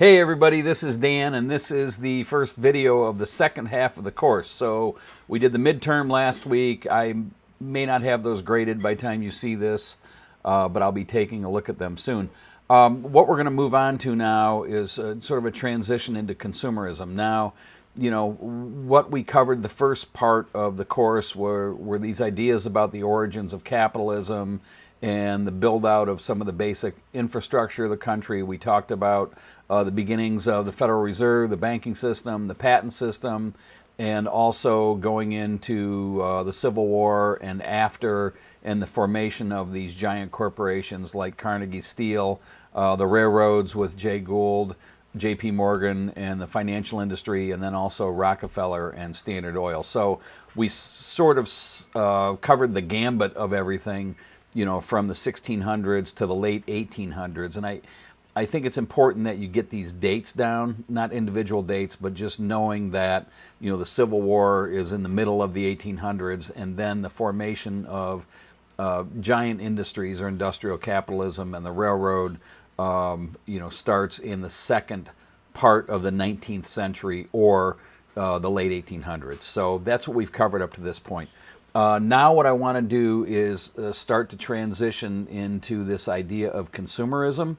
Hey everybody, this is Dan, and this is the first video of the second half of the course. So we did the midterm last week. I may not have those graded by the time you see this, but I'll be taking a look at them soon. What we're going to move on to now is sort of a transition into consumerism. Now, what we covered the first part of the course were these ideas about the origins of capitalism and the build out of some of the basic infrastructure of the country. We talked about the beginnings of the Federal Reserve, the banking system, the patent system, and also going into the Civil War and after, and the formation of these giant corporations like Carnegie Steel, the railroads with Jay Gould, J.P. Morgan, and the financial industry, and then also Rockefeller and Standard Oil. So we sort of covered the gambit of everything, from the 1600s to the late 1800s. And I think it's important that you get these dates down, not individual dates, but just knowing that, the Civil War is in the middle of the 1800s, and then the formation of giant industries or industrial capitalism and the railroad, starts in the second part of the 19th century or the late 1800s. So that's what we've covered up to this point. Now what I want to do is start to transition into this idea of consumerism.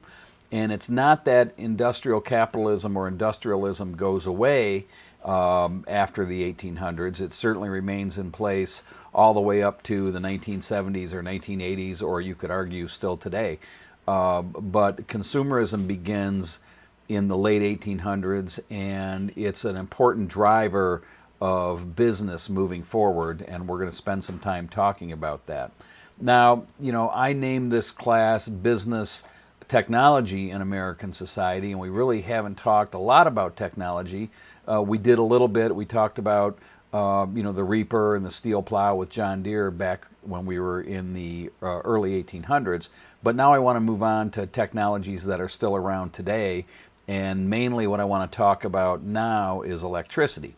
And it's not that industrial capitalism or industrialism goes away after the 1800s. It certainly remains in place all the way up to the 1970s or 1980s, or you could argue still today. But consumerism begins in the late 1800s, and it's an important driver of business moving forward, and we're going to spend some time talking about that. Now, I named this class Business Technology in American Society, and we really haven't talked a lot about technology. We did a little bit. We talked about the reaper and the steel plow with John Deere back when we were in the early 1800s. But now I want to move on to technologies that are still around today, and mainly what I want to talk about now is electricity.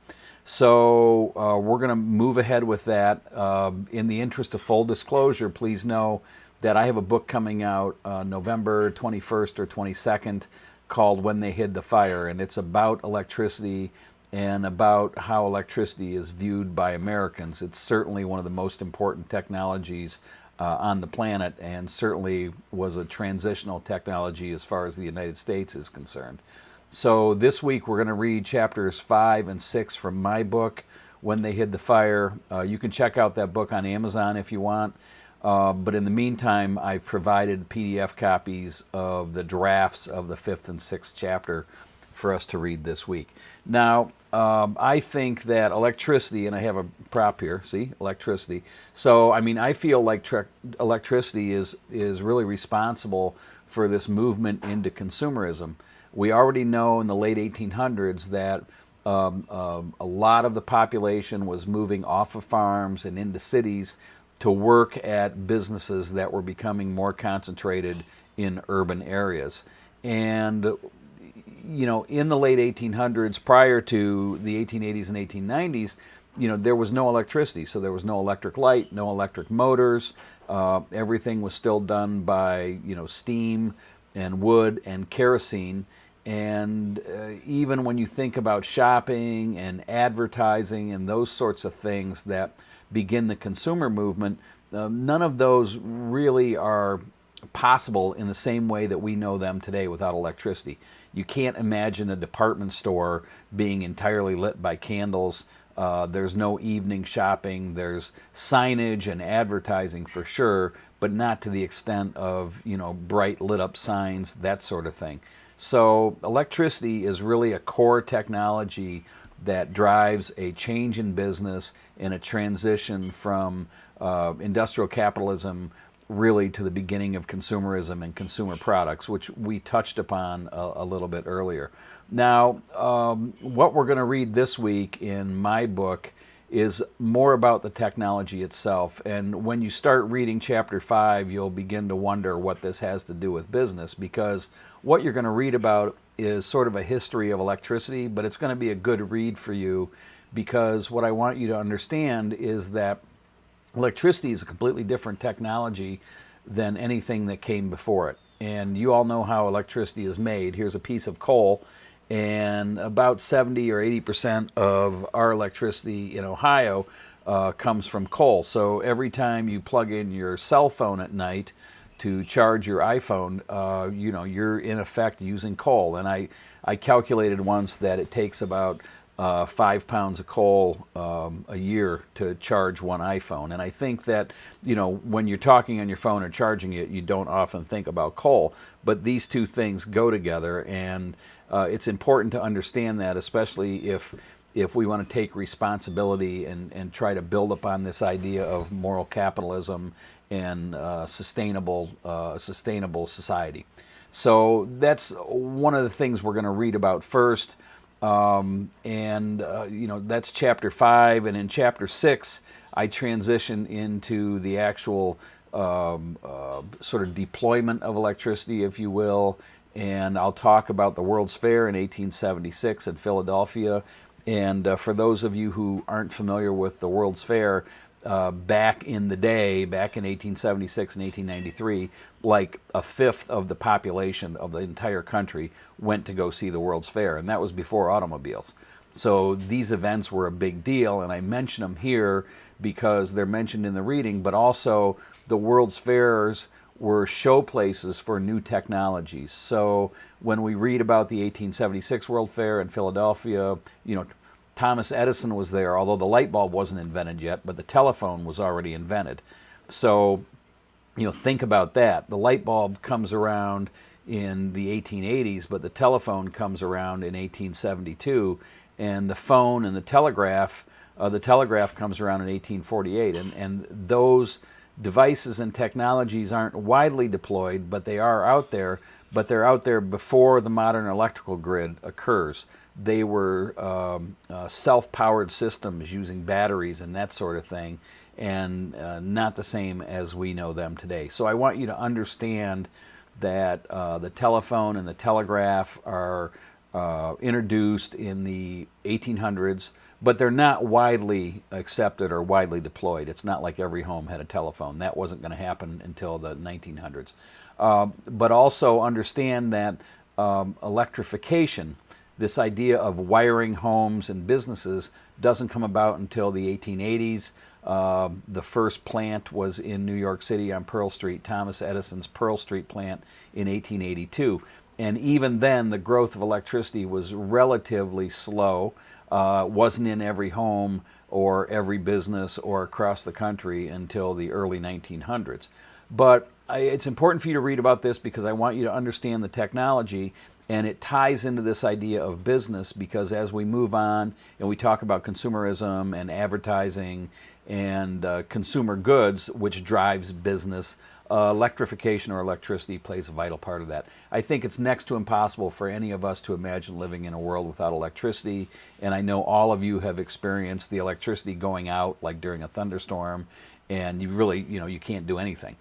So we're going to move ahead with that. In the interest of full disclosure, please know that I have a book coming out November 21st or 22nd called When They Hid the Fire, and it's about electricity and about how electricity is viewed by Americans. It's certainly one of the most important technologies on the planet, and certainly was a transitional technology as far as the United States is concerned. So this week we're going to read chapters 5 and 6 from my book, When They Hid the Fire. You can check out that book on Amazon if you want. But in the meantime, I've provided PDF copies of the drafts of the 5th and 6th chapter for us to read this week. Now, I think that electricity, and I have a prop here, see, electricity. So, I feel like electricity is really responsible for this movement into consumerism. We already know in the late 1800s that a lot of the population was moving off of farms and into cities to work at businesses that were becoming more concentrated in urban areas. And, in the late 1800s, prior to the 1880s and 1890s, there was no electricity. So there was no electric light, no electric motors. Everything was still done by, steam and wood and kerosene. And even when you think about shopping and advertising and those sorts of things that begin the consumer movement, none of those really are possible in the same way that we know them today without electricity. You can't imagine a department store being entirely lit by candles. There's no evening shopping. There's signage and advertising for sure, but not to the extent of, bright lit up signs, that sort of thing. So electricity is really a core technology that drives a change in business and a transition from industrial capitalism really to the beginning of consumerism and consumer products, which we touched upon a little bit earlier. Now, what we're going to read this week in my book is more about the technology itself. And when you start reading chapter 5, you'll begin to wonder what this has to do with business, because what you're going to read about is sort of a history of electricity, but it's going to be a good read for you, because what I want you to understand is that electricity is a completely different technology than anything that came before it. and you all know how electricity is made. Here's a piece of coal, and about 70 or 80% of our electricity in Ohio comes from coal. So every time you plug in your cell phone at night to charge your iPhone, you're in effect using coal. And I calculated once that it takes about 5 pounds of coal a year to charge one iPhone. And I think that, when you're talking on your phone or charging it, you don't often think about coal. But these two things go together, and it's important to understand that, especially if we want to take responsibility and try to build upon this idea of moral capitalism and sustainable society. So that's one of the things we're going to read about first. That's chapter 5, and in chapter 6 I transition into the actual sort of deployment of electricity, if you will, and I'll talk about the World's Fair in 1876 in Philadelphia. And for those of you who aren't familiar with the World's Fair, back in the day, back in 1876 and 1893, like a fifth of the population of the entire country went to go see the World's Fair, and that was before automobiles. So these events were a big deal, and I mention them here because they're mentioned in the reading, but also the World's Fairs were show places for new technologies. So when we read about the 1876 World Fair in Philadelphia, Thomas Edison was there, although the light bulb wasn't invented yet, but the telephone was already invented. So, think about that. The light bulb comes around in the 1880s, but the telephone comes around in 1872, and the phone and the telegraph comes around in 1848. And those devices and technologies aren't widely deployed, but they are out there, but they're out there before the modern electrical grid occurs. They were self-powered systems using batteries and that sort of thing, and not the same as we know them today. So I want you to understand that the telephone and the telegraph are introduced in the 1800s, but they're not widely accepted or widely deployed. It's not like every home had a telephone. That wasn't going to happen until the 1900s. But also understand that electrification, this idea of wiring homes and businesses, doesn't come about until the 1880s. The first plant was in New York City on Pearl Street, Thomas Edison's Pearl Street plant in 1882. And even then, the growth of electricity was relatively slow. Wasn't in every home or every business or across the country until the early 1900s. But it's important for you to read about this because I want you to understand the technology, and it ties into this idea of business, because as we move on and we talk about consumerism and advertising and consumer goods, which drives business, electrification or electricity plays a vital part of that. I think it's next to impossible for any of us to imagine living in a world without electricity, and I know all of you have experienced the electricity going out, like during a thunderstorm, and you really, you can't do anything.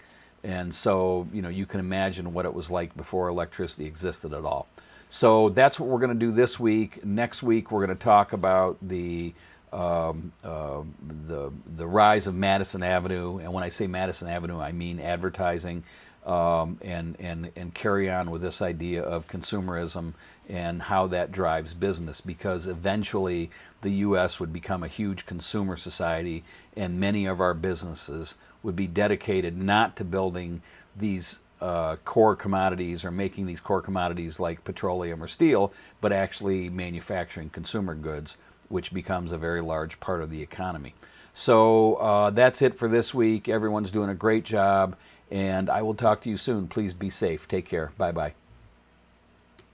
And so, you can imagine what it was like before electricity existed at all. So that's what we're going to do this week. Next week, we're going to talk about the rise of Madison Avenue. And when I say Madison Avenue, I mean advertising, and carry on with this idea of consumerism and how that drives business, because eventually the U.S. would become a huge consumer society, and many of our businesses would be dedicated not to building these core commodities or making these core commodities like petroleum or steel, but actually manufacturing consumer goods, which becomes a very large part of the economy. So that's it for this week. Everyone's doing a great job, and I will talk to you soon. Please be safe. Take care. Bye-bye.